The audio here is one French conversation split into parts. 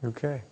Okay.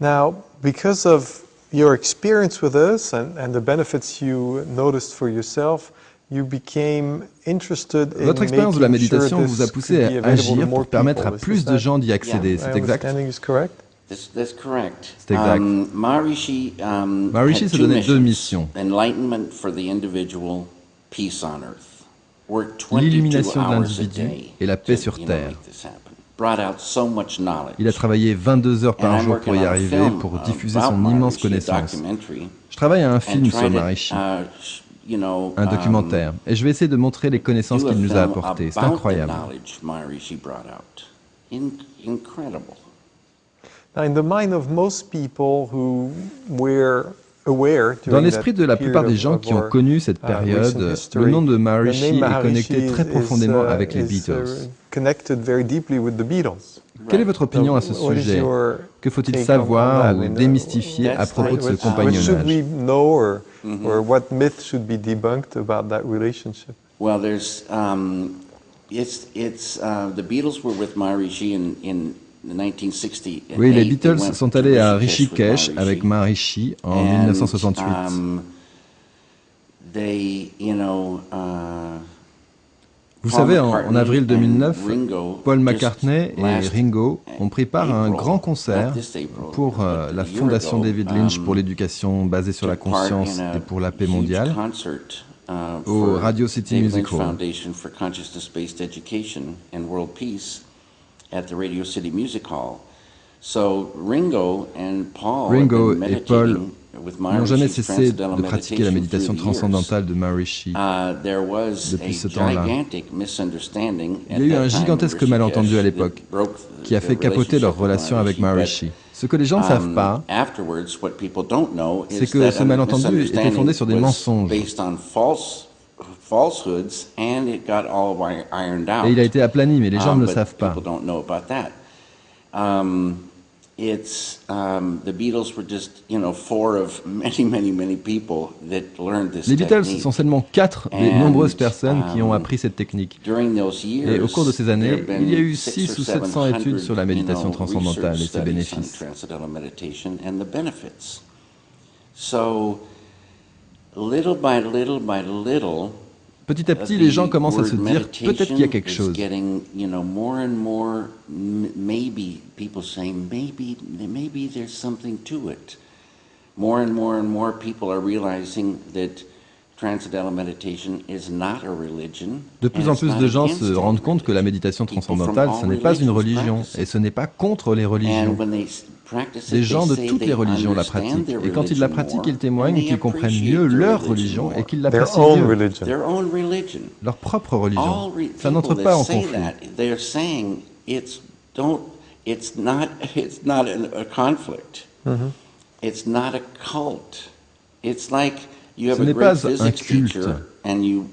Now, because of your experience with us and the benefits you noticed for yourself, you became interested in Votre expérience de la making sure méditation vous a this poussé could be à available to agir more pour permettre à people. plus de gens d'y accéder. My C'est exact? understanding is correct? That's correct. C'est exact. Maharishi Maharishi had se two donnait deux missions. missions. Enlightenment for the individual, peace on earth. Worked 22 L'illumination de hours a l'individu day et la paix to, sur you know, Terre. make this happen. Brought out so much knowledge. Il a travaillé 22 heures par And I'm jour working pour y on a arriver, film pour diffuser about son immense Maharishi, a connaissance. documentary, Je travaille à un and film try sur to, Maharishi, you know, un documentaire, et je vais essayer de montrer les connaissances do a qu'il nous a film apportées. C'est about the incroyable. knowledge Maharishi brought out. Incredible. Now, in the mind of most people who were aware Dans during l'esprit that de la plupart period des gens of qui ont our, connu cette recent période, history, le nom de the Maharishi name est connecté Maharishi très profondément avec les is, Beatles. connected very deeply with the Beatles. Quelle est votre opinion à ce What is sujet? your Que faut-il take on savoir that? ou I mean, démystifier à propos de ce what should we compagnonnage? know or what myth should be debunked about that relationship? Well, there's the Beatles were with Maharishi in 1960. Oui, les Beatles sont allés à Rishikesh avec Maharishi en 1968. They, you know, Vous savez, en avril 2009, Paul McCartney et Ringo ont pris part à un grand concert pour la Fondation David Lynch pour l'éducation basée sur la conscience et pour la paix mondiale au Radio City Music Hall. Foundation for Consciousness-Based Education and World Peace at the Radio City Music Hall. So Ringo et Paul n'ont jamais cessé de pratiquer la méditation transcendantale de Maharishi depuis ce temps-là. Il y a eu un gigantesque malentendu à l'époque qui a fait capoter leur relation avec Maharishi. Ce que les gens ne savent pas, c'est que ce malentendu était fondé sur des mensonges. Et il a été aplani, mais les gens ne le savent pas. The Beatles were just, you know, four of many people that learned this Les Beatles technique. sont seulement 4 des nombreuses personnes qui ont appris cette technique. Et au cours de ces années, il y a eu 600 ou 700 études sur la méditation transcendantale et ses bénéfices. So, little by little, petit à petit, les gens commencent à se dire peut-être qu'il y a quelque chose. People saying maybe there's something to it. More and more people are realizing that Transcendental meditation is not a religion. De plus en plus de gens se rendent compte que la méditation transcendantale, ce n'est pas une religion et ce n'est pas contre les religions. Des gens de toutes les religions la pratiquent et quand ils la pratiquent, ils témoignent qu'ils comprennent mieux leur religion et qu'ils l'apprécient mieux. Leur propre religion. Ça n'entre pas en conflit. It's not a conflict. It's not a cult. It's like you have a great physics teacher and you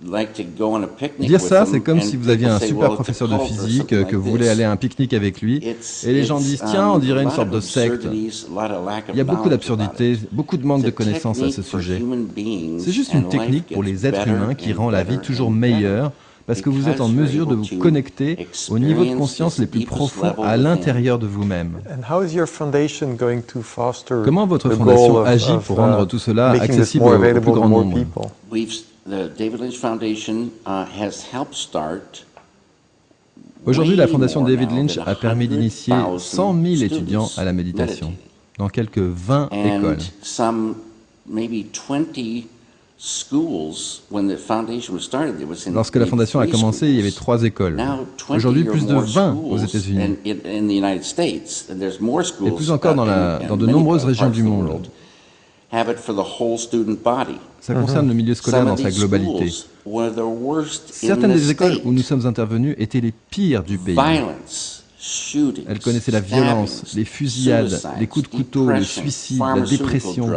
like to go on a picnic Dire with ça, them, c'est comme and si vous aviez un people say, super well, professeur de it's a cult or physique, something que like vous voulez this. aller à un pique-nique avec lui, et les gens disent « Tiens, on dirait une sorte de secte ». Il y a beaucoup d'absurdités, beaucoup de manque de connaissances à ce sujet. C'est juste une technique pour les êtres humains qui rend la vie toujours meilleure, parce que vous êtes en mesure de vous connecter au niveau de conscience les plus profonds à l'intérieur de vous-même. Comment votre fondation agit pour rendre tout cela accessible au plus grand nombre? Aujourd'hui, la fondation David Lynch a permis d'initier 100 000 étudiants à la méditation dans quelques 20 écoles. Lorsque la fondation a commencé, il y avait 3 écoles. Aujourd'hui, plus de 20 aux États-Unis. Et plus encore dans de nombreuses régions du monde. Ça concerne le milieu scolaire dans sa globalité. Certaines des écoles où nous sommes intervenus étaient les pires du pays. Elles connaissaient la violence, les fusillades, les coups de couteau, le suicide, la dépression,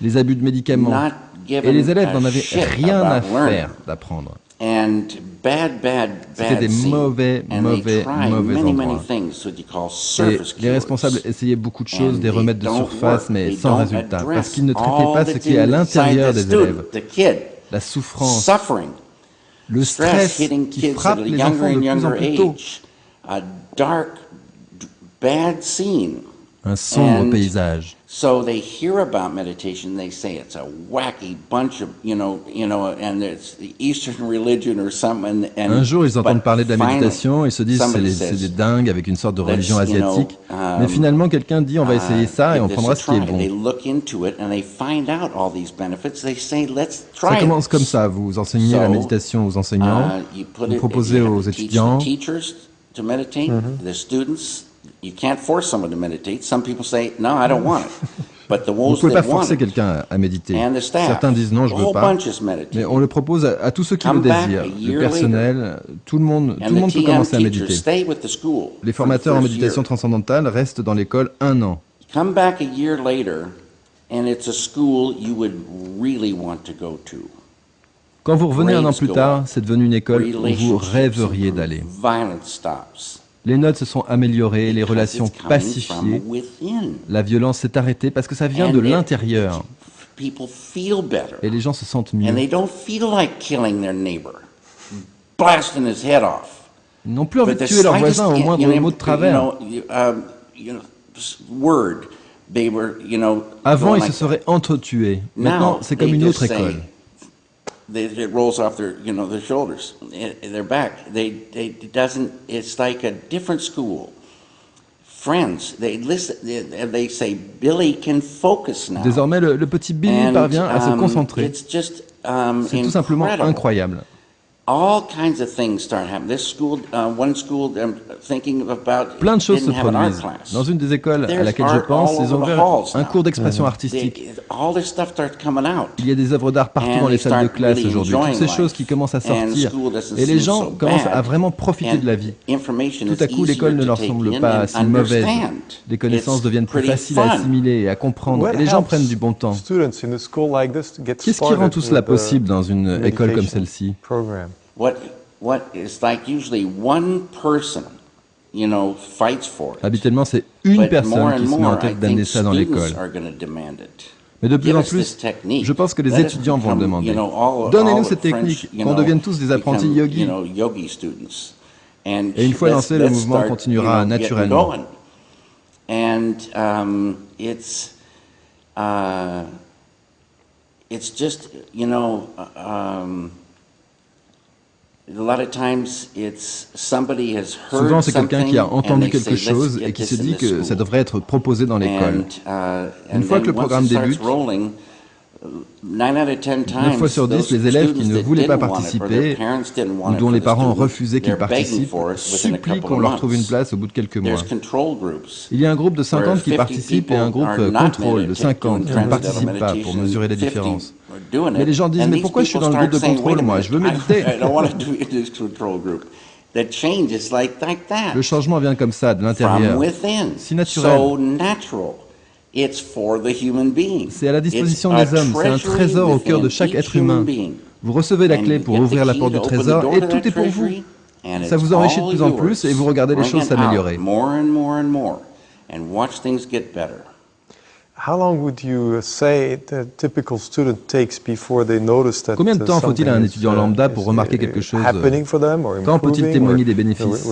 les abus de médicaments. Et les élèves n'en avaient rien à faire d'apprendre. C'était des mauvais endroits. Et les responsables essayaient beaucoup de choses, des remèdes de surface, mais sans résultat, parce qu'ils ne traitaient pas ce qui est à l'intérieur des élèves. La souffrance, le stress qui frappe les enfants de plus en plus tôt. bad scene. Un sombre paysage. So they hear about meditation, they say it's a wacky bunch of, and it's the Eastern religion or something. Un jour, ils entendent parler de la méditation et se disent c'est des dingues avec une sorte de religion asiatique. Mais finalement, quelqu'un dit on va essayer ça et on prendra ce qui est bon. Ça commence comme ça. Vous enseignez la méditation aux enseignants, vous proposez aux étudiants. You can't force someone to meditate. Some people say, no, I don't want it. But the Vous ne pouvez pas forcer quelqu'un à méditer. Certains disent non, je ne veux pas. Mais on le propose à tous ceux qui le désirent. Le personnel, tout le monde peut commencer à méditer. Les formateurs en méditation transcendantale restent dans l'école 1 an. Come back a year later, and it's a school you would really want to go to. Quand vous revenez 1 an plus tard, c'est devenu une école où vous rêveriez d'aller. Les notes se sont améliorées, les relations pacifiées, la violence s'est arrêtée parce que ça vient de l'intérieur. Et les gens se sentent mieux. Ils n'ont plus envie de tuer leur voisin au moindre mot de travers. Avant, ils se seraient entretués. Maintenant, c'est comme une autre école. It rolls off their shoulders, their back. It's like a different school. Friends, they listen. They say Billy can focus now. Désormais, le petit Billy parvient à se concentrer. C'est tout simplement incroyable. All kinds of things start happening. This school, one school, I'm thinking about. Plein de choses se produisent. Dans une des écoles à laquelle je pense, ils ont ouvert un cours d'expression artistique. Il y a des œuvres d'art partout dans les salles de classe aujourd'hui. Toutes ces choses qui commencent à sortir. Et les gens commencent à vraiment profiter de la vie. Tout à coup, l'école ne leur semble pas si mauvaise. Les connaissances deviennent plus faciles à assimiler et à comprendre. Et les gens prennent du bon temps. Qu'est-ce qui rend tout cela possible dans une école comme celle-ci? What is like usually one person, fights for it. Habituellement, c'est une personne qui se met en tête d'amener ça dans l'école. Mais de plus en plus, je pense que les étudiants vont le demander. Donnez-nous cette technique, qu'on devienne tous des apprentis yogis. Et une fois lancé, le mouvement continuera naturellement. It's just, Souvent, c'est quelqu'un qui a entendu quelque chose et qui se dit que ça devrait être proposé dans l'école. Une fois que le programme débute, 9 fois sur 10, les élèves qui ne voulaient pas participer ou dont les parents refusaient qu'ils participent supplient qu'on leur trouve une place au bout de quelques mois. Il y a un groupe de 50 qui participent et un groupe contrôle de 50 qui ne participent pas pour mesurer les différences. Mais les gens disent « Mais pourquoi je suis dans le groupe de contrôle, moi? Je veux méditer !» Le changement vient comme ça, de l'intérieur, si naturel. C'est à la disposition des hommes, c'est un trésor au cœur de chaque être humain. Vous recevez la clé pour ouvrir la porte du trésor et tout est pour vous. Ça vous enrichit de plus en plus et vous regardez les choses s'améliorer. Combien de temps faut-il à un étudiant lambda pour remarquer quelque chose? Quand peut-il témoigner des bénéfices?